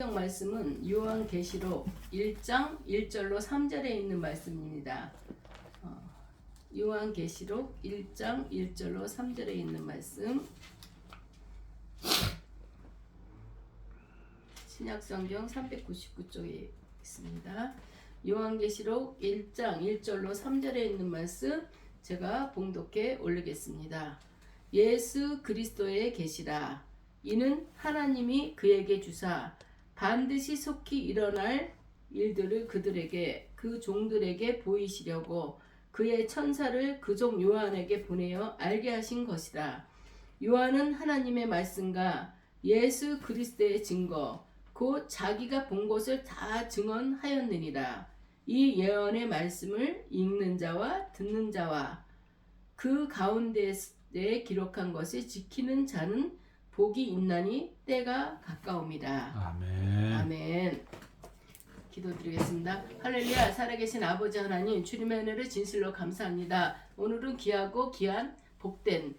성경 말씀은 요한계시록 1장 1절로 3절에 있는 말씀입니다. 요한계시록 1장 1절로 3절에 있는 말씀. 신약성경 399쪽에 있습니다. 요한계시록 1장 1절로 3절에 있는 말씀 제가 봉독해 올리겠습니다. 예수 그리스도의 계시라. 이는 하나님이 그에게 주사 반드시 속히 일어날 일들을 그들에게 그 종들에게 보이시려고 그의 천사를 그 종 요한에게 보내어 알게 하신 것이라. 요한은 하나님의 말씀과 예수 그리스도의 증거 곧 자기가 본 것을 다 증언하였느니라. 이 예언의 말씀을 읽는 자와 듣는 자와 그 가운데에 기록한 것을 지키는 자는 복이 있나니 때가 가까움이라. 아멘. 아멘. 기도드리겠습니다. 할렐루야. 살아계신 아버지 하나님, 주님의 은혜를 진실로 감사합니다. 오늘은 귀하고 귀한 복된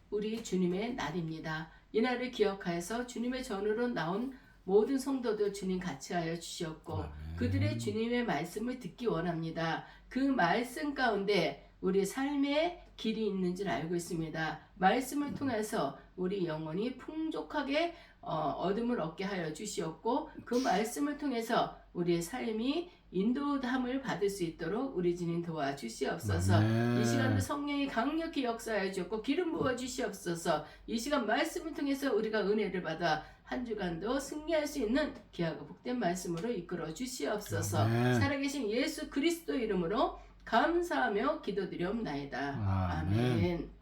우리 주님의 날입니다. 이 날을 기억하여서 주님의 전으로 나온 모든 성도들 주님 같이 하여 주시옵고 아멘. 그들의 주님의 말씀을 듣기 원합니다. 그 말씀 가운데 우리 삶의 길이 있는 줄 알고 있습니다. 말씀을 통해서 우리 영혼이 풍족하게 얻음을 얻게 하여 주시옵고 그 말씀을 통해서 우리의 삶이 인도함을 받을 수 있도록 우리 주님 도와주시옵소서. 아멘. 이 시간도 성령이 강력히 역사하여 주옵고 기름 부어 주시옵소서. 이 시간 말씀을 통해서 우리가 은혜를 받아 한 주간도 승리할 수 있는 귀하고 복된 말씀으로 이끌어 주시옵소서. 아멘. 살아계신 예수 그리스도 이름으로 감사하며 기도드리옵나이다. 아멘.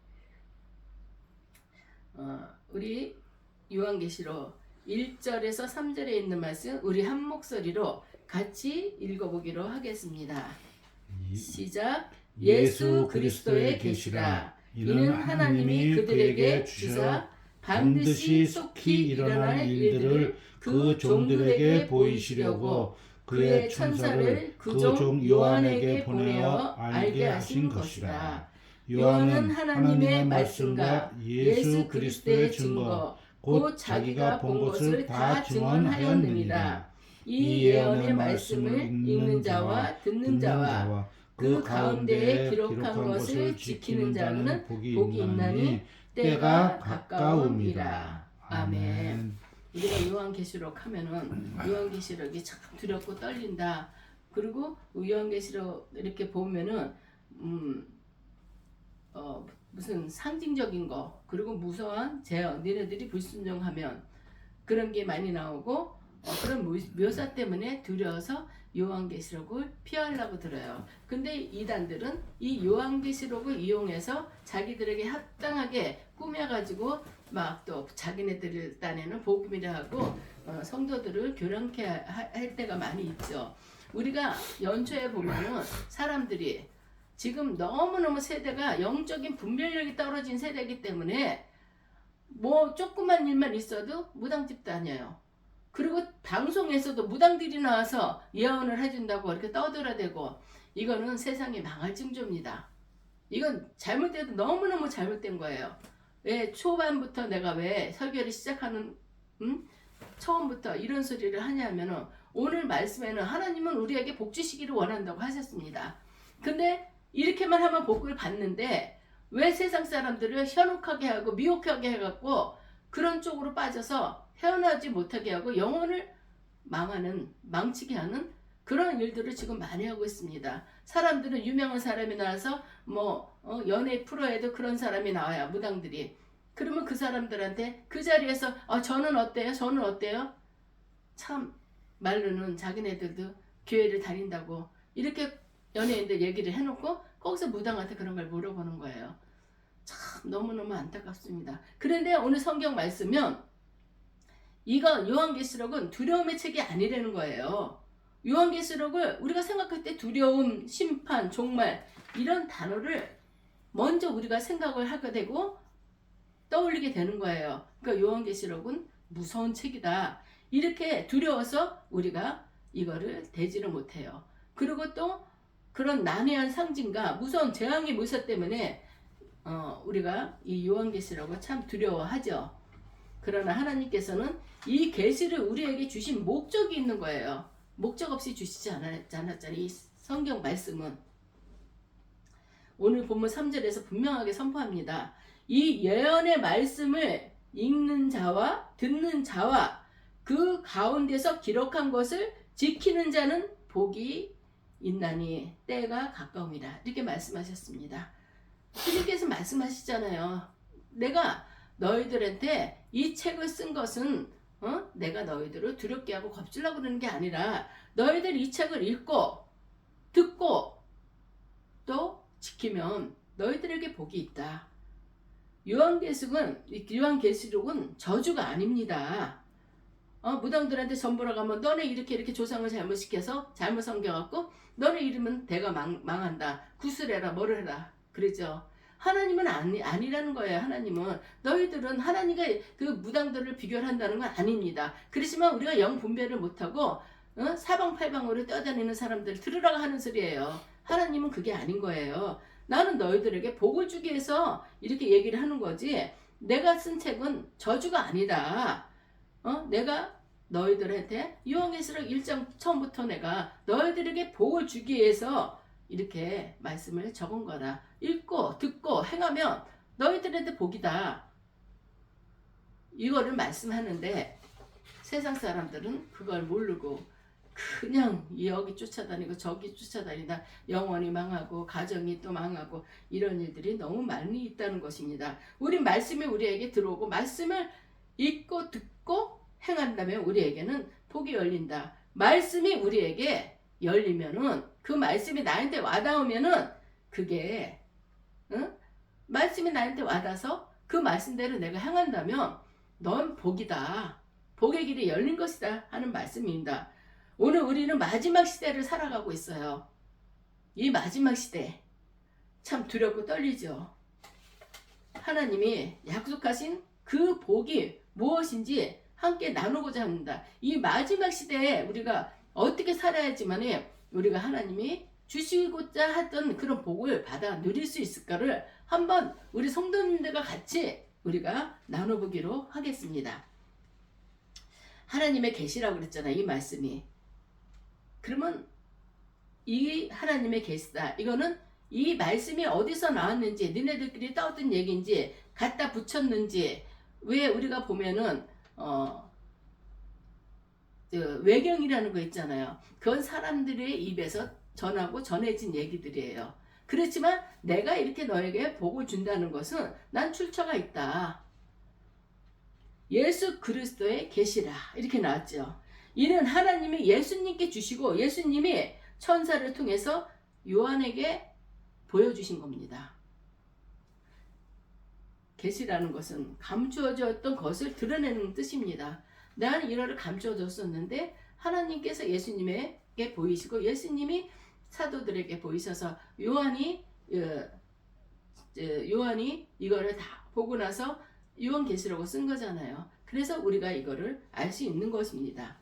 우리 요한계시록 1절에서 3절에 있는 말씀 우리 한 목소리로 같이 읽어보기로 하겠습니다. 시작. 예수 그리스도의 계시라. 이는 하나님이 그들에게 주사 반드시 속히 일어날 일들을 그 종들에게 보이시려고 그의 천사를 그 종 요한에게 보내어 알게 하신 것이라. 요한은 하나님의 말씀과 예수 그리스도의 증거 곧 자기가 본 것을 다 증언하였느니라. 이 예언의 말씀을 읽는 자와 듣는 자와 그 가운데에 기록한 것을 지키는 자는 복이 있나니 때가 가까움이라. 아멘. 우리가 요한계시록 하면은 요한계시록이 참 두렵고 떨린다. 그리고 요한계시록 이렇게 보면은 무슨 상징적인 거 그리고 무서운 재앙 너네들이 불순종하면 그런 게 많이 나오고 그런 묘사 때문에 두려워서 요한계시록을 피하려고 들어요. 근데 이단들은 이 요한계시록을 이용해서 자기들에게 합당하게 꾸며가지고 막 또 자기네들 딴에는 복음이라 하고 성도들을 교란케 할 때가 많이 있죠. 우리가 연초에 보면은 사람들이 지금 너무너무 세대가 영적인 분별력이 떨어진 세대이기 때문에 뭐 조그만 일만 있어도 무당집 다녀요. 그리고 방송에서도 무당들이 나와서 예언을 해준다고 이렇게 떠들어대고 이거는 세상이 망할 징조입니다. 이건 잘못돼도 너무너무 잘못된 거예요. 왜 초반부터 내가 왜 설교를 시작하는 처음부터 이런 소리를 하냐면은 오늘 말씀에는 하나님은 우리에게 복 주시기를 원한다고 하셨습니다. 근데 이렇게만 하면 복을 받는데 왜 세상 사람들을 현혹하게 하고 미혹하게 해갖고 그런 쪽으로 빠져서 헤어나지 못하게 하고 영혼을 망치게 하는 그런 일들을 지금 많이 하고 있습니다. 사람들은 유명한 사람이 나와서 연예 프로에도 그런 사람이 나와요. 무당들이. 그러면 그 사람들한테 그 자리에서 저는 어때요? 저는 어때요? 참 말로는 자기네들도 교회를 다닌다고 이렇게 연예인들 얘기를 해놓고 거기서 무당한테 그런 걸 물어보는 거예요. 참 너무너무 안타깝습니다. 그런데 오늘 성경 말씀은 이거 요한계시록은 두려움의 책이 아니라는 거예요. 요한계시록을 우리가 생각할 때 두려움, 심판, 종말 이런 단어를 먼저 우리가 생각을 하게 되고 떠올리게 되는 거예요. 그러니까 요한계시록은 무서운 책이다. 이렇게 두려워서 우리가 이거를 대지를 못해요. 그리고 또 그런 난해한 상징과 무서운 재앙의 묘사 때문에 우리가 이 요한계시록을 참 두려워하죠. 그러나 하나님께서는 이 계시를 우리에게 주신 목적이 있는 거예요. 목적 없이 주시지 않았잖아요. 이 성경 말씀은. 오늘 본문 3절에서 분명하게 선포합니다. 이 예언의 말씀을 읽는 자와 듣는 자와 그 가운데서 기록한 것을 지키는 자는 복이 있나니 때가 가까움이라. 이렇게 말씀하셨습니다. 주님께서 말씀하시잖아요. 내가 너희들한테 이 책을 쓴 것은 내가 너희들을 두렵게 하고 겁주려고 그러는 게 아니라 너희들 이 책을 읽고 듣고 또 지키면 너희들에게 복이 있다. 요한계시록은 저주가 아닙니다. 무당들한테 전보러 가면 너네 이렇게 조상을 잘못시켜서 잘못 섬겨갖고 너네 이름은 대가 망한다. 구슬해라 뭐를 해라. 그러죠. 하나님은 아니라는 거예요. 하나님은 너희들은 하나님과 그 무당들을 비교한다는 건 아닙니다. 그렇지만 우리가 영 분별을 못하고 사방팔방으로 떠다니는 사람들 들으라고 하는 소리예요. 하나님은 그게 아닌 거예요. 나는 너희들에게 복을 주기 위해서 이렇게 얘기를 하는 거지. 내가 쓴 책은 저주가 아니다. 내가 너희들한테 요한계시록 1장 처음부터 내가 너희들에게 복을 주기 위해서 이렇게 말씀을 적은 거다. 읽고 듣고 행하면 너희들한테 복이다. 이거를 말씀하는데 세상 사람들은 그걸 모르고 그냥 여기 쫓아다니고 저기 쫓아다니다 영혼이 망하고 가정이 또 망하고 이런 일들이 너무 많이 있다는 것입니다. 우리 말씀이 우리에게 들어오고 말씀을 읽고 듣고 행한다면 우리에게는 복이 열린다. 말씀이 우리에게 열리면은 그 말씀이 나한테 와닿으면은 그게 말씀이 나한테 와닿아서 그 말씀대로 내가 행한다면 넌 복이다. 복의 길이 열린 것이다 하는 말씀입니다. 오늘 우리는 마지막 시대를 살아가고 있어요. 이 마지막 시대 참 두렵고 떨리죠. 하나님이 약속하신 그 복이 무엇인지 함께 나누고자 합니다. 이 마지막 시대에 우리가 어떻게 살아야지만 우리가 하나님이 주시고자 했던 그런 복을 받아 누릴 수 있을까를 한번 우리 성도님들과 같이 우리가 나눠보기로 하겠습니다. 하나님의 계시라고 그랬잖아요. 이 말씀이. 그러면 이 하나님의 계시다. 이거는 이 말씀이 어디서 나왔는지 니네들끼리 떠든 얘기인지 갖다 붙였는지 왜 우리가 보면은 외경이라는 거 있잖아요. 그건 사람들의 입에서 전하고 전해진 얘기들이에요. 그렇지만 내가 이렇게 너에게 복을 준다는 것은 난 출처가 있다. 예수 그리스도의 계시라 이렇게 나왔죠. 이는 하나님이 예수님께 주시고 예수님이 천사를 통해서 요한에게 보여주신 겁니다. 계시라는 것은 감추어졌던 것을 드러내는 뜻입니다. 나는 이거를 감추어졌었는데 하나님께서 예수님에게 보이시고 예수님이 사도들에게 보이셔서 요한이 이거를 다 보고 나서 요한계시록을 쓴 거잖아요. 그래서 우리가 이거를 알 수 있는 것입니다.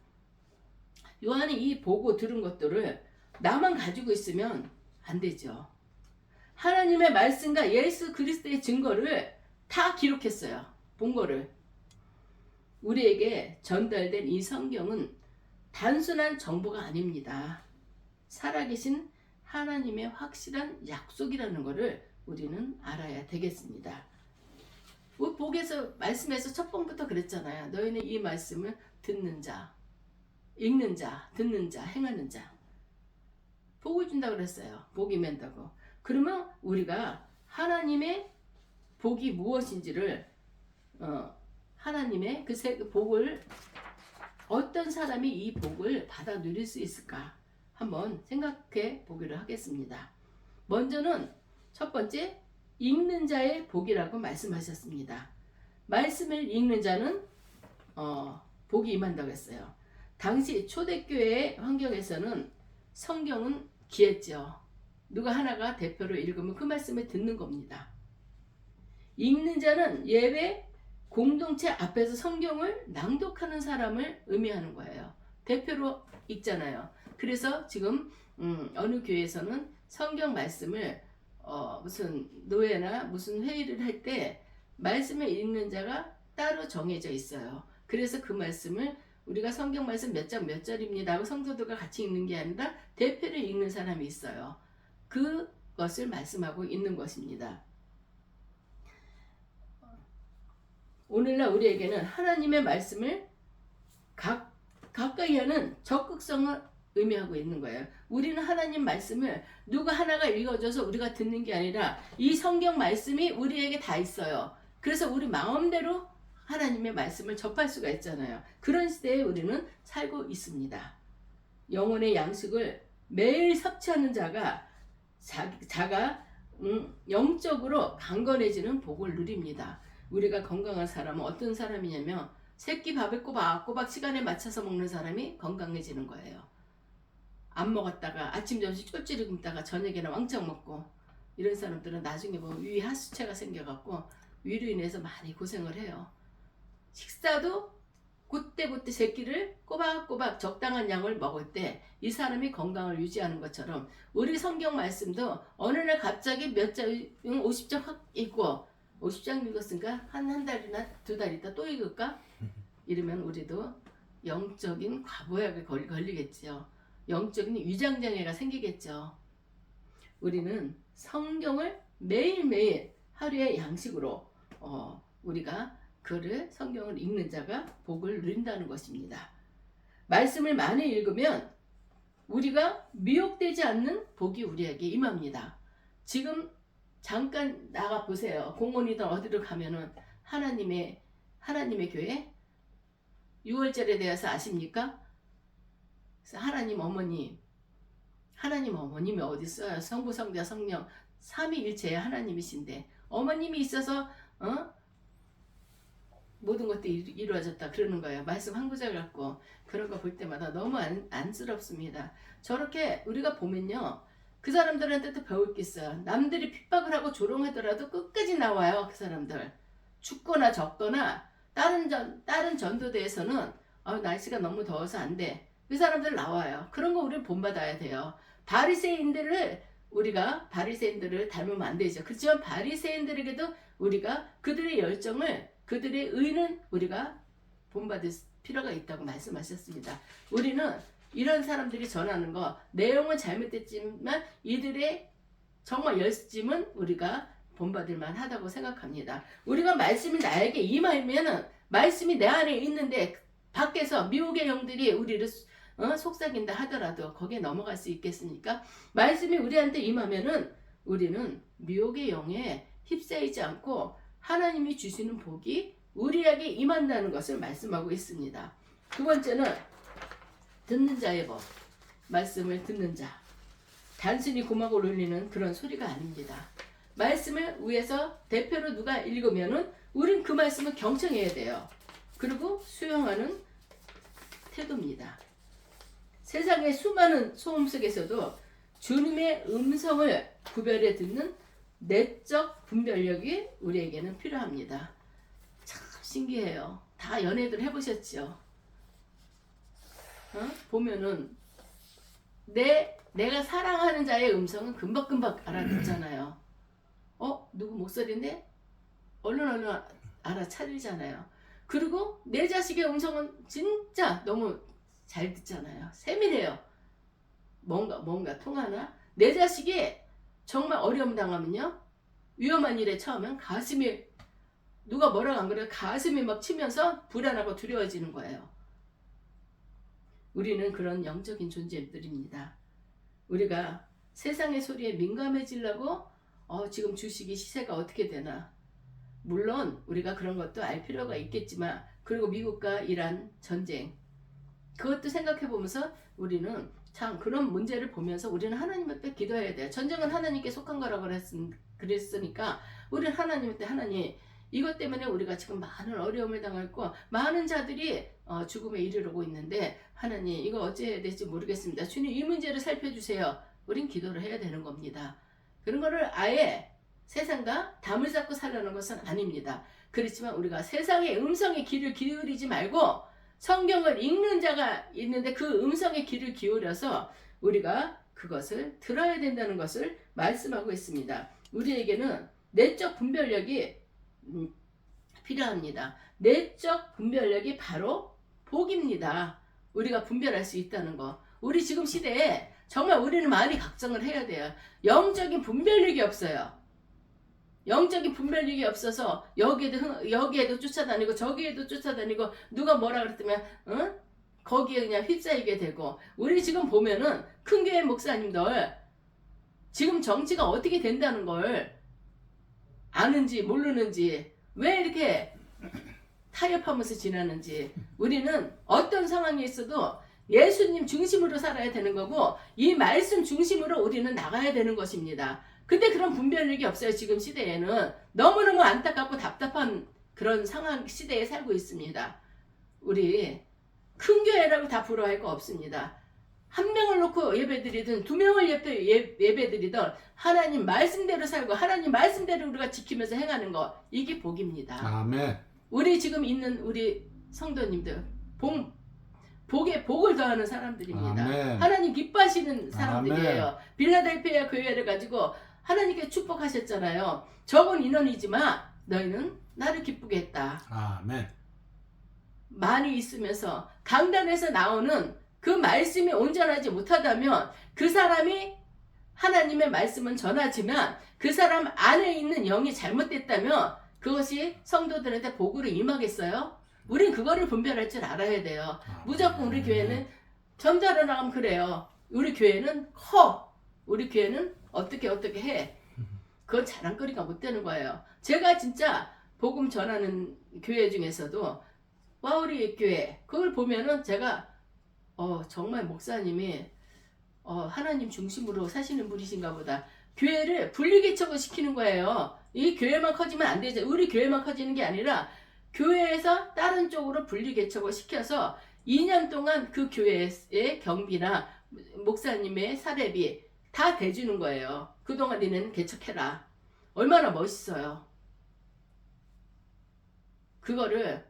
요한이 이 보고 들은 것들을 나만 가지고 있으면 안 되죠. 하나님의 말씀과 예수 그리스도의 증거를 다 기록했어요. 본 거를. 우리에게 전달된 이 성경은 단순한 정보가 아닙니다. 살아계신 하나님의 확실한 약속이라는 것을 우리는 알아야 되겠습니다. 복에서 말씀에서 첫 번부터 그랬잖아요. 너희는 이 말씀을 듣는 자, 읽는 자, 듣는 자, 행하는 자. 복을 준다고 그랬어요. 복이 맨다고. 그러면 우리가 하나님의 복이 무엇인지를 하나님의 그 복을 어떤 사람이 이 복을 받아 누릴 수 있을까 한번 생각해 보기로 하겠습니다. 먼저는 첫 번째 읽는 자의 복이라고 말씀하셨습니다. 말씀을 읽는 자는 복이 임한다고 했어요. 당시 초대교회의 환경에서는 성경은 귀했죠. 누가 하나가 대표로 읽으면 그 말씀을 듣는 겁니다. 읽는 자는 예배 공동체 앞에서 성경을 낭독하는 사람을 의미하는 거예요. 대표로 읽잖아요. 그래서 지금 어느 교회에서는 성경 말씀을 무슨 노예나 무슨 회의를 할 때 말씀을 읽는 자가 따로 정해져 있어요. 그래서 그 말씀을 우리가 성경 말씀 몇 장 몇 절입니다 하고 성도들과 같이 읽는 게 아니라 대표를 읽는 사람이 있어요. 그것을 말씀하고 있는 것입니다. 오늘날 우리에게는 하나님의 말씀을 가까이 하는 적극성을 의미하고 있는 거예요. 우리는 하나님 말씀을 누가 하나가 읽어줘서 우리가 듣는 게 아니라 이 성경 말씀이 우리에게 다 있어요. 그래서 우리 마음대로 하나님의 말씀을 접할 수가 있잖아요. 그런 시대에 우리는 살고 있습니다. 영혼의 양식을 매일 섭취하는 자가 영적으로 강건해지는 복을 누립니다. 우리가 건강한 사람은 어떤 사람이냐면 새끼 밥을 꼬박꼬박 시간에 맞춰서 먹는 사람이 건강해지는 거예요. 안 먹었다가 아침 점심 쫄쫄이 굶다가 저녁에는 왕창 먹고 이런 사람들은 나중에 보면 위 하수체가 생겨갖고 위로 인해서 많이 고생을 해요. 식사도 그때그때 새끼를 꼬박꼬박 적당한 양을 먹을 때 이 사람이 건강을 유지하는 것처럼 우리 성경 말씀도 어느 날 갑자기 몇 장 50장 확 읽고 50장 읽었으니까 한 달이나 두 달 있다 또 읽을까? 이러면 우리도 영적인 과부하에 걸리겠죠. 영적인 위장장애가 생기겠죠. 우리는 성경을 매일매일 하루의 양식으로 우리가 성경을 읽는 자가 복을 누린다는 것입니다. 말씀을 많이 읽으면 우리가 미혹되지 않는 복이 우리에게 임합니다. 지금 잠깐 나가 보세요. 공원이든 어디를 가면은 하나님의 교회 6월절에 대해서 아십니까? 그래서 하나님 어머님이 어디 있어요? 성부, 성자, 성령 삼위일체의 하나님이신데 어머님이 있어서 모든 것들이 이루어졌다 그러는 거예요. 말씀 한 구절 갖고 그런 거 볼 때마다 너무 안쓰럽습니다. 저렇게 우리가 보면요. 그 사람들한테도 배울 게 있어요. 남들이 핍박을 하고 조롱하더라도 끝까지 나와요. 그 사람들. 죽거나 적거나 다른 전도대에서는 날씨가 너무 더워서 안 돼. 그 사람들 나와요. 그런 거 우리는 본받아야 돼요. 우리가 바리새인들을 닮으면 안 되죠. 그렇지만 바리새인들에게도 우리가 그들의 열정을 그들의 의는 우리가 본받을 필요가 있다고 말씀하셨습니다. 우리는 이런 사람들이 전하는 거 내용은 잘못됐지만 이들의 정말 열심은 우리가 본받을 만하다고 생각합니다. 우리가 말씀이 나에게 임하면은 말씀이 내 안에 있는데 밖에서 미혹의 영들이 우리를 속삭인다 하더라도 거기에 넘어갈 수 있겠습니까? 말씀이 우리한테 임하면은 우리는 미혹의 영에 휩싸이지 않고 하나님이 주시는 복이 우리에게 임한다는 것을 말씀하고 있습니다. 두 번째는 듣는 자의 법. 말씀을 듣는 자. 단순히 고막을 울리는 그런 소리가 아닙니다. 말씀을 위해서 대표로 누가 읽으면은 우린 그 말씀을 경청해야 돼요. 그리고 수용하는 태도입니다. 세상의 수많은 소음 속에서도 주님의 음성을 구별해 듣는 내적 분별력이 우리에게는 필요합니다. 참 신기해요. 다 연애들 해보셨죠? 보면은 내가 사랑하는 자의 음성은 금방금방 알아듣잖아요. 누구 목소리인데? 얼른 알아차리잖아요. 그리고 내 자식의 음성은 진짜 너무 잘 듣잖아요. 세밀해요. 뭔가 통하나? 내 자식이 정말 어려움 당하면요. 위험한 일에 처하면 가슴이 누가 뭐라고 안 그래요? 가슴이 막 치면서 불안하고 두려워지는 거예요. 우리는 그런 영적인 존재들입니다. 우리가 세상의 소리에 민감해지려고 지금 주식이 시세가 어떻게 되나. 물론 우리가 그런 것도 알 필요가 있겠지만 그리고 미국과 이란 전쟁 그것도 생각해 보면서 우리는 참 그런 문제를 보면서 우리는 하나님 앞에 기도해야 돼요. 전쟁은 하나님께 속한 거라고 그랬으니까 우리는 하나님 앞에 하나님 이것 때문에 우리가 지금 많은 어려움을 당했고 많은 자들이 죽음에 이르르고 있는데 하나님 이거 어찌해야 될지 모르겠습니다. 주님 이 문제를 살펴주세요. 우린 기도를 해야 되는 겁니다. 그런 거를 아예 세상과 담을 잡고 살려는 것은 아닙니다. 그렇지만 우리가 세상의 음성에 귀를 기울이지 말고 성경을 읽는 자가 있는데 그 음성에 귀를 기울여서 우리가 그것을 들어야 된다는 것을 말씀하고 있습니다. 우리에게는 내적 분별력이 필요합니다. 내적 분별력이 바로 복입니다. 우리가 분별할 수 있다는 거. 우리 지금 시대에 정말 우리는 많이 각성을 해야 돼요. 영적인 분별력이 없어요. 영적인 분별력이 없어서 여기에도 쫓아다니고 저기에도 쫓아다니고 누가 뭐라 그랬더니 거기에 그냥 휩싸이게 되고. 우리 지금 보면은 큰 교회 목사님들 지금 정치가 어떻게 된다는 걸 아는지 모르는지, 왜 이렇게 타협하면서 지나는지. 우리는 어떤 상황에 있어도 예수님 중심으로 살아야 되는 거고 이 말씀 중심으로 우리는 나가야 되는 것입니다. 근데 그런 분별력이 없어요. 지금 시대에는 너무너무 안타깝고 답답한 그런 상황 시대에 살고 있습니다. 우리 큰 교회라고 다 부러워할 거 없습니다. 한 명을 놓고 예배드리든 두 명을 예배드리든 하나님 말씀대로 살고 하나님 말씀대로 우리가 지키면서 행하는 거, 이게 복입니다. 아멘. 우리 지금 있는 우리 성도님들 복에 복을 더하는 사람들입니다. 아멘. 하나님 기뻐하시는 사람들이에요. 빌라델피아 교회를 가지고 하나님께 축복하셨잖아요. 적은 인원이지만 너희는 나를 기쁘게 했다. 아멘. 많이 있으면서 강단에서 나오는 그 말씀이 온전하지 못하다면 그 사람이 하나님의 말씀은 전하지만 그 사람 안에 있는 영이 잘못됐다면 그것이 성도들한테 복으로 임하겠어요? 우린 그거를 분별할 줄 알아야 돼요. 무조건 우리 교회는 전자로 나가면 그래요. 우리 교회는 커. 우리 교회는 어떻게 해. 그건 자랑거리가 못 되는 거예요. 제가 진짜 복음 전하는 교회 중에서도 와우리 교회 그걸 보면은 제가 정말 목사님이 하나님 중심으로 사시는 분이신가 보다. 교회를 분리개척을 시키는 거예요. 이 교회만 커지면 안 되죠. 우리 교회만 커지는 게 아니라 교회에서 다른 쪽으로 분리개척을 시켜서 2년 동안 그 교회의 경비나 목사님의 사례비 다 대주는 거예요. 그동안 니네는 개척해라. 얼마나 멋있어요. 그거를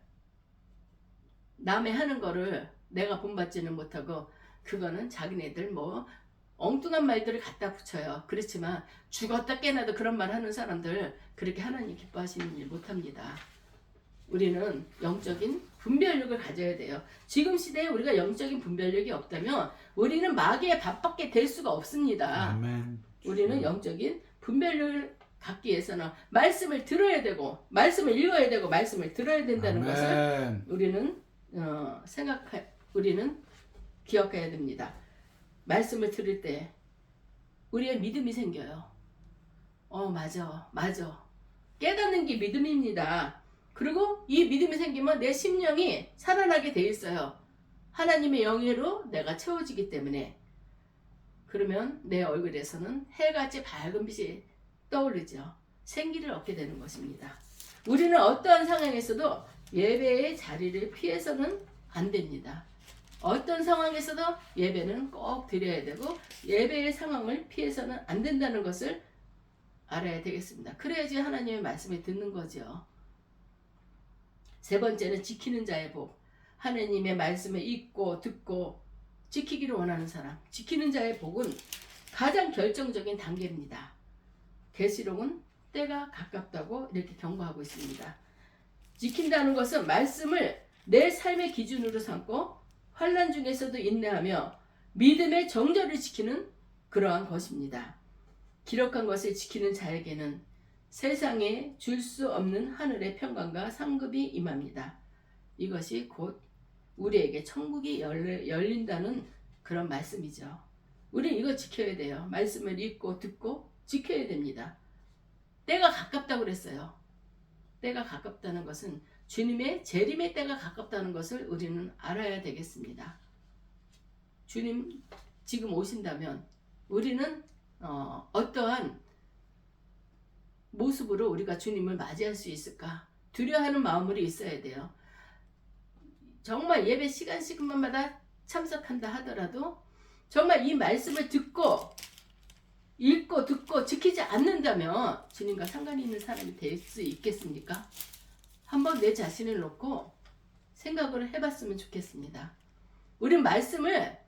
남의 하는 거를 내가 본받지는 못하고 그거는 자기네들 뭐 엉뚱한 말들을 갖다 붙여요. 그렇지만 죽었다 깨나도 그런 말 하는 사람들 그렇게 하나님 기뻐하시는 일 못합니다. 우리는 영적인 분별력을 가져야 돼요. 지금 시대에 우리가 영적인 분별력이 없다면 우리는 마귀의 밥밖에 될 수가 없습니다. 아멘. 우리는 영적인 분별력을 갖기 위해서는 말씀을 들어야 되고 말씀을 읽어야 되고 말씀을 들어야 된다는 아멘. 것을 우리는 우리는 기억해야 됩니다. 말씀을 들을 때 우리의 믿음이 생겨요. 맞아. 깨닫는 게 믿음입니다. 그리고 이 믿음이 생기면 내 심령이 살아나게 돼 있어요. 하나님의 영예로 내가 채워지기 때문에. 그러면 내 얼굴에서는 해같이 밝은 빛이 떠오르죠. 생기를 얻게 되는 것입니다. 우리는 어떠한 상황에서도 예배의 자리를 피해서는 안 됩니다. 어떤 상황에서도 예배는 꼭 드려야 되고 예배의 상황을 피해서는 안 된다는 것을 알아야 되겠습니다. 그래야지 하나님의 말씀을 듣는 거죠. 세 번째는 지키는 자의 복. 하나님의 말씀을 읽고 듣고 지키기를 원하는 사람. 지키는 자의 복은 가장 결정적인 단계입니다. 계시록은 때가 가깝다고 이렇게 경고하고 있습니다. 지킨다는 것은 말씀을 내 삶의 기준으로 삼고 환난 중에서도 인내하며 믿음의 정절을 지키는 그러한 것입니다. 기록한 것을 지키는 자에게는 세상에 줄 수 없는 하늘의 평강과 상급이 임합니다. 이것이 곧 우리에게 천국이 열린다는 그런 말씀이죠. 우리 이거 지켜야 돼요. 말씀을 읽고 듣고 지켜야 됩니다. 때가 가깝다고 그랬어요. 때가 가깝다는 것은 주님의 재림의 때가 가깝다는 것을 우리는 알아야 되겠습니다. 주님 지금 오신다면 우리는 어떠한 모습으로 우리가 주님을 맞이할 수 있을까? 두려워하는 마음으로 있어야 돼요. 정말 예배 시간마다 참석한다 하더라도 정말 이 말씀을 듣고 읽고 듣고 지키지 않는다면 주님과 상관이 있는 사람이 될 수 있겠습니까? 한번 내 자신을 놓고 생각을 해봤으면 좋겠습니다. 우린 말씀을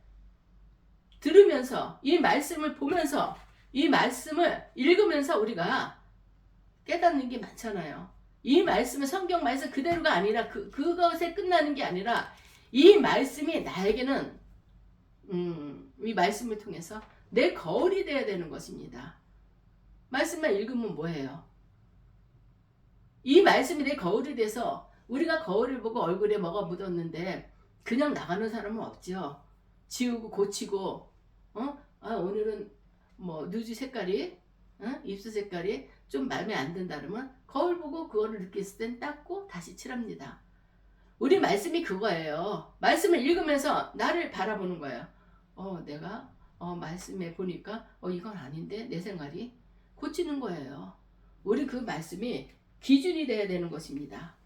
들으면서 이 말씀을 보면서 이 말씀을 읽으면서 우리가 깨닫는 게 많잖아요. 이 말씀은 성경 말씀 그대로가 아니라 그것에 끝나는 게 아니라 이 말씀이 나에게는 이 말씀을 통해서 내 거울이 되어야 되는 것입니다. 말씀만 읽으면 뭐예요? 이 말씀이 내 거울이 돼서 우리가 거울을 보고 얼굴에 뭐가 묻었는데 그냥 나가는 사람은 없죠. 지우고 고치고 오늘은 뭐 누지 색깔이 입술 색깔이 좀 마음에 안 든다 그러면 거울 보고 그거를 느꼈을 땐 닦고 다시 칠합니다. 우리 말씀이 그거예요. 말씀을 읽으면서 나를 바라보는 거예요. 내가 말씀에 보니까 이건 아닌데 내 생활이 고치는 거예요. 우리 그 말씀이 기준이 돼야 되는 것입니다.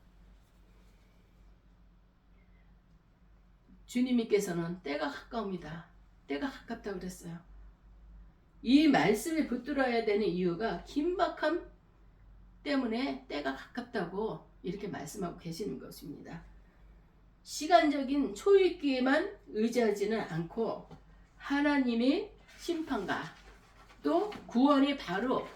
주님께서는 때가 가까웁니다. 때가 가깝다고 그랬어요. 이 말씀을 붙들어야 되는 이유가 긴박함 때문에 때가 가깝다고 이렇게 말씀하고 계시는 것입니다. 시간적인 초입기에만 의지하지는 않고 하나님의 심판과 또 구원이 바로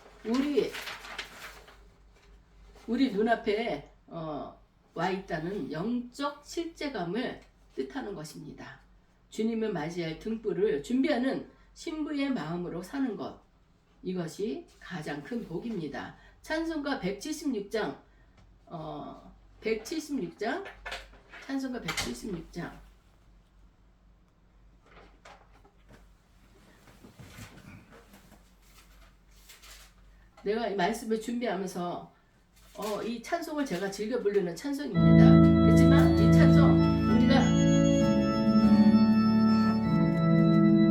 우리 눈앞에 와 있다는 영적 실제감을 뜻하는 것입니다. 주님을 맞이할 등불을 준비하는 신부의 마음으로 사는 것, 이것이 가장 큰 복입니다. 찬송가 176장 찬송가 176장 내가 이 말씀을 준비하면서 이 찬송을 제가 즐겨 부르는 찬송입니다. 그렇지만 이 찬송 우리가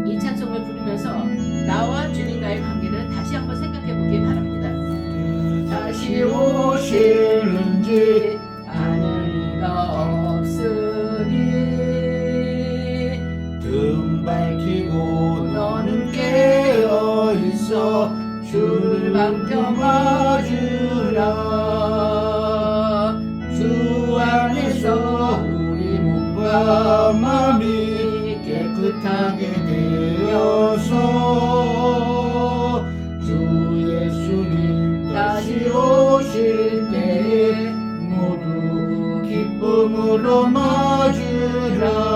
이 찬송을 부르면서 나와 주님과의 관계를 다시 한번 생각해 보기 바랍니다. 다시 오실는지 아는 이가 없으니 등 밝히고 너는 깨어 있어 주를 반겨봐주라. 주 안에서 우리 몸과 마음이 깨끗하게 되어서 주 예수님 다시 오실 때에 모두 기쁨으로 맞으라.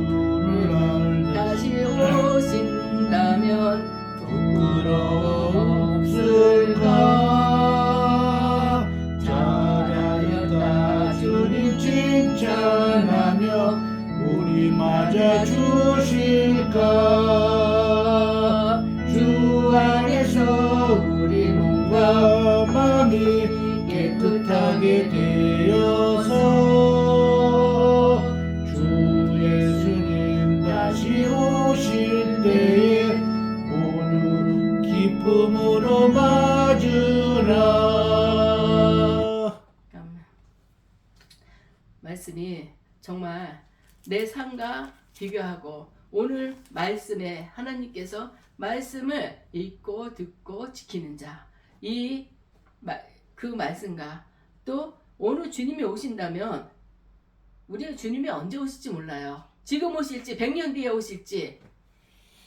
주를 다시 오신다면 부끄러움 없을까. 잘하였다 주님 칭찬하며 우리 맞아 주실까. 주 안에서 우리 몸과 마음이 깨끗하게 되어서 주 예수님 다시 오실 때에 모두 기쁨으로 맞으라. 말씀이 정말 내 삶과 비교하고 오늘 말씀에 하나님께서 말씀을 읽고 듣고 지키는 자, 그 말씀과 또 오늘 주님이 오신다면 우리는 주님이 언제 오실지 몰라요. 지금 오실지 100년 뒤에 오실지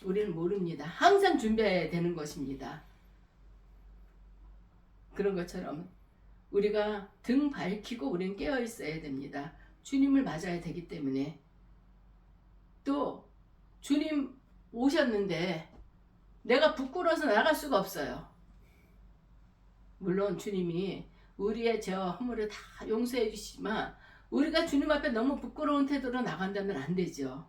우리는 모릅니다. 항상 준비해야 되는 것입니다. 그런 것처럼 우리가 등 밝히고 우리는 깨어 있어야 됩니다. 주님을 맞아야 되기 때문에. 또 주님 오셨는데 내가 부끄러워서 나갈 수가 없어요. 물론 주님이 우리의 죄와 허물을 다 용서해 주시지만 우리가 주님 앞에 너무 부끄러운 태도로 나간다면 안 되죠.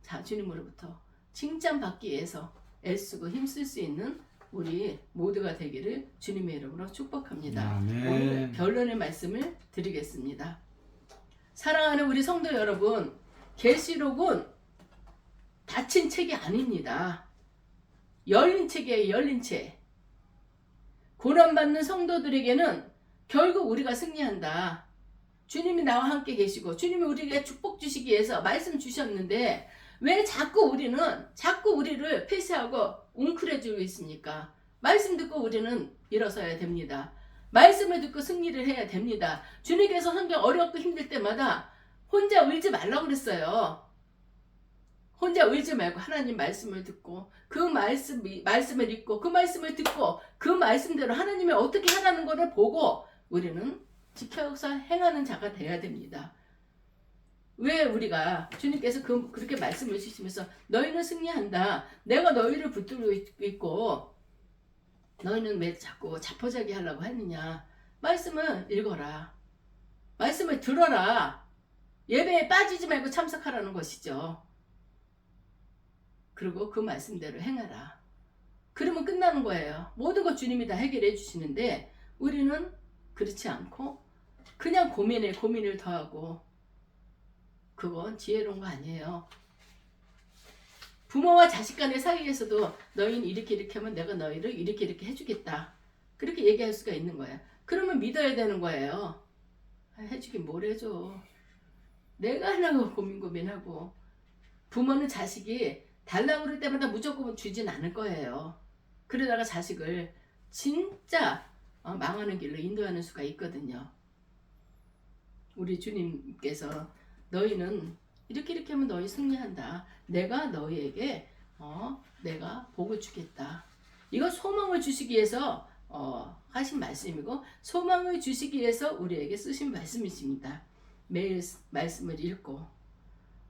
자, 주님으로부터 칭찬받기 위해서 애쓰고 힘쓸 수 있는 우리 모두가 되기를 주님의 이름으로 축복합니다. 아멘. 오늘 결론의 말씀을 드리겠습니다. 사랑하는 우리 성도 여러분, 계시록은 닫힌 책이 아닙니다. 열린 책이에요. 열린 책. 고난받는 성도들에게는 결국 우리가 승리한다. 주님이 나와 함께 계시고 주님이 우리에게 축복 주시기 위해서 말씀 주셨는데 왜 자꾸 우리를 폐쇄하고 웅크려지고 있습니까? 말씀 듣고 우리는 일어서야 됩니다. 말씀을 듣고 승리를 해야 됩니다. 주님께서 성경 어렵고 힘들 때마다 혼자 울지 말라고 그랬어요. 혼자 울지 말고 하나님 말씀을 듣고 그 말씀을 읽고 그 말씀을 듣고 그 말씀대로 하나님이 어떻게 하라는 것을 보고 우리는 지켜서 행하는 자가 돼야 됩니다. 왜 우리가 주님께서 그렇게 말씀을 주시면서 너희는 승리한다. 내가 너희를 붙들고 있고 너희는 왜 자꾸 자포자기 하려고 하느냐. 말씀을 읽어라. 말씀을 들어라. 예배에 빠지지 말고 참석하라는 것이죠. 그리고 그 말씀대로 행하라. 그러면 끝나는 거예요. 모든 것 주님이 다 해결해 주시는데 우리는 그렇지 않고 그냥 고민을 더하고 그건 지혜로운 거 아니에요. 부모와 자식 간의 사이에서도 너희는 이렇게 하면 내가 너희를 이렇게 해주겠다. 그렇게 얘기할 수가 있는 거예요. 그러면 믿어야 되는 거예요. 해주긴 뭘 해줘. 내가 하려고 고민하고 부모는 자식이 달라고 그럴 때마다 무조건 주진 않을 거예요. 그러다가 자식을 진짜 망하는 길로 인도하는 수가 있거든요. 우리 주님께서 너희는 이렇게 하면 너희 승리한다. 내가 너희에게 내가 복을 주겠다. 이거 소망을 주시기 위해서 하신 말씀이고 소망을 주시기 위해서 우리에게 쓰신 말씀이십니다. 매일 말씀을 읽고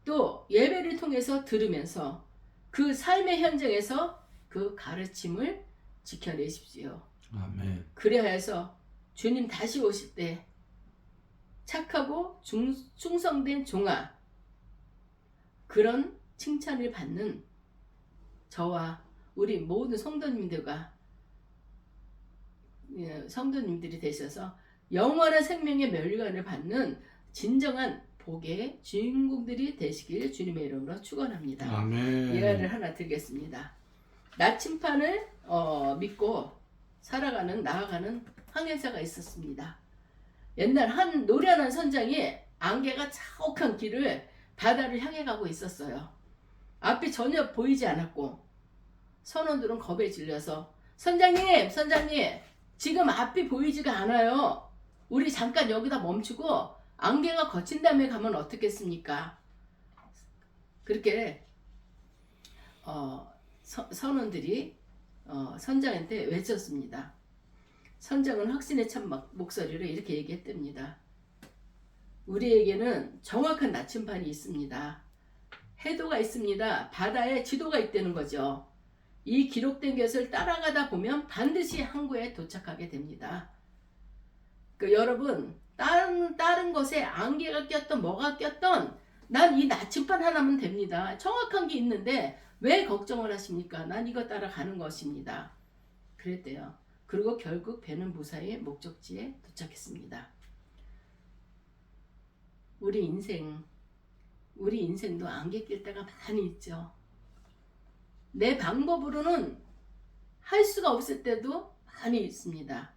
또 예배를 통해서 들으면서 그 삶의 현장에서 그 가르침을 지켜내십시오. 아멘. 그래야 해서 주님 다시 오실 때 착하고 충성된 종아 그런 칭찬을 받는 저와 우리 모든 성도님들이 되셔서 영원한 생명의 멸관을 받는 진정한 복의 주인공들이 되시길 주님의 이름으로 축원합니다. 아멘. 예화를 하나 드리겠습니다. 나침판을 믿고 나아가는 항해사가 있었습니다. 옛날 한 노련한 선장이 안개가 자욱한 길을 바다를 향해 가고 있었어요. 앞이 전혀 보이지 않았고 선원들은 겁에 질려서 선장님 지금 앞이 보이지가 않아요. 우리 잠깐 여기다 멈추고 안개가 거친 다음에 가면 어떻겠습니까? 그렇게 선원들이 선장한테 외쳤습니다. 선장은 확신에 찬 목소리로 이렇게 얘기했답니다. 우리에게는 정확한 나침판이 있습니다. 해도가 있습니다. 바다에 지도가 있다는 거죠. 이 기록된 것을 따라가다 보면 반드시 항구에 도착하게 됩니다. 여러분 다른 것에 안개가 꼈던 뭐가 꼈던 난 이 나침판 하나면 됩니다. 정확한 게 있는데 왜 걱정을 하십니까? 난 이거 따라가는 것입니다. 그랬대요. 그리고 결국 배는 무사히 목적지에 도착했습니다. 우리 인생도 안개 낄 때가 많이 있죠. 내 방법으로는 할 수가 없을 때도 많이 있습니다.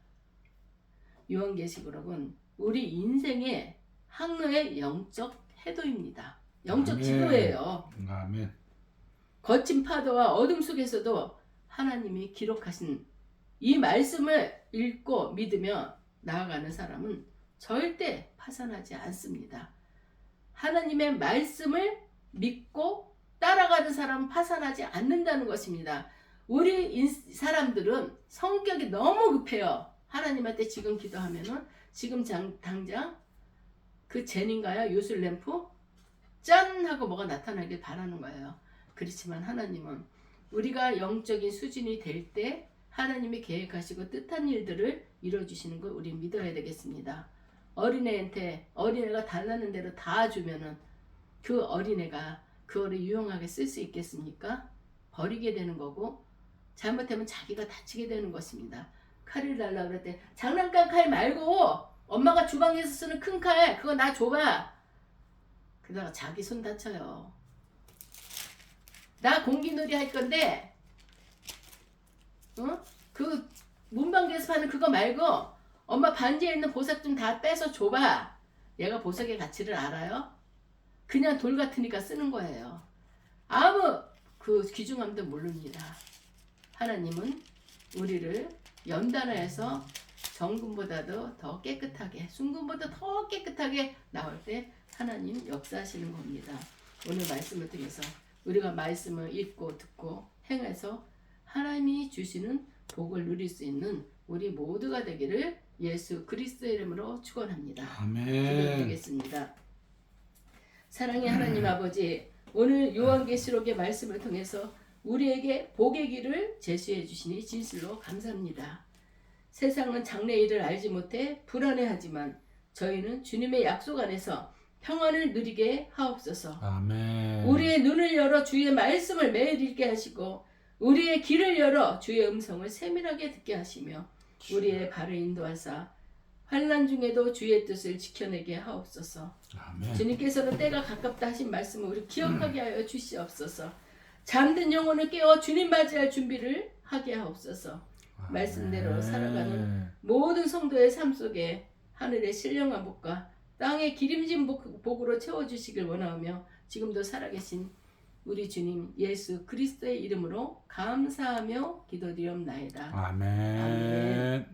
요한계시록은 우리 인생의 항로의 영적 해도입니다. 영적 아멘. 지도예요. 아멘. 거친 파도와 어둠 속에서도 하나님이 기록하신 이 말씀을 읽고 믿으며 나아가는 사람은 절대 파산하지 않습니다. 하나님의 말씀을 믿고 따라가는 사람은 파산하지 않는다는 것입니다. 우리 사람들은 성격이 너무 급해요. 하나님한테 지금 기도하면은 지금 당장 그 제닌가요? 요술램프 짠 하고 뭐가 나타나길 바라는 거예요. 그렇지만 하나님은 우리가 영적인 수준이 될 때 하나님이 계획하시고 뜻한 일들을 이루어주시는 걸 우리 믿어야 되겠습니다. 어린애가 달라는 대로 다 주면은 그 어린애가 그거를 유용하게 쓸 수 있겠습니까? 버리게 되는 거고 잘못하면 자기가 다치게 되는 것입니다. 칼을 달라 그럴 때 장난감 칼 말고 엄마가 주방에서 쓰는 큰 칼 그거 나 줘봐. 그러다가 자기 손 다쳐요. 나 공기놀이 할 건데 그 문방구에서 파는 그거 말고 엄마 반지에 있는 보석 좀 다 빼서 줘봐. 얘가 보석의 가치를 알아요? 그냥 돌 같으니까 쓰는 거예요. 아무 그 귀중함도 모릅니다. 하나님은 우리를 연단하여서 정금보다도 더 깨끗하게, 순금보다 더 깨끗하게 나올 때 하나님 역사하시는 겁니다. 오늘 말씀을 통해서 우리가 말씀을 읽고 듣고 행해서 하나님이 주시는 복을 누릴 수 있는 우리 모두가 되기를 예수 그리스도의 이름으로 축원합니다. 아멘. 기도드리겠습니다. 사랑의 하나님 아버지, 오늘 요한계시록의 말씀을 통해서 우리에게 복의 길을 제시해 주시니 진실로 감사합니다. 세상은 장래 일을 알지 못해 불안해하지만 저희는 주님의 약속 안에서 평안을 누리게 하옵소서. 아멘. 우리의 눈을 열어 주의 말씀을 매일 읽게 하시고 우리의 귀를 열어 주의 음성을 세밀하게 듣게 하시며 우리의 발을 인도하사 환난 중에도 주의 뜻을 지켜내게 하옵소서. 아멘. 주님께서는 때가 가깝다 하신 말씀을 우리 기억하게 하여 주시옵소서. 잠든 영혼을 깨워 주님 맞이할 준비를 하게 하옵소서. 말씀대로 살아가는 모든 성도의 삶 속에 하늘의 신령한 복과 땅의 기름진 복으로 채워주시길 원하오며 지금도 살아계신 우리 주님 예수 그리스도의 이름으로 감사하며 기도드리옵나이다. 아멘. 아멘.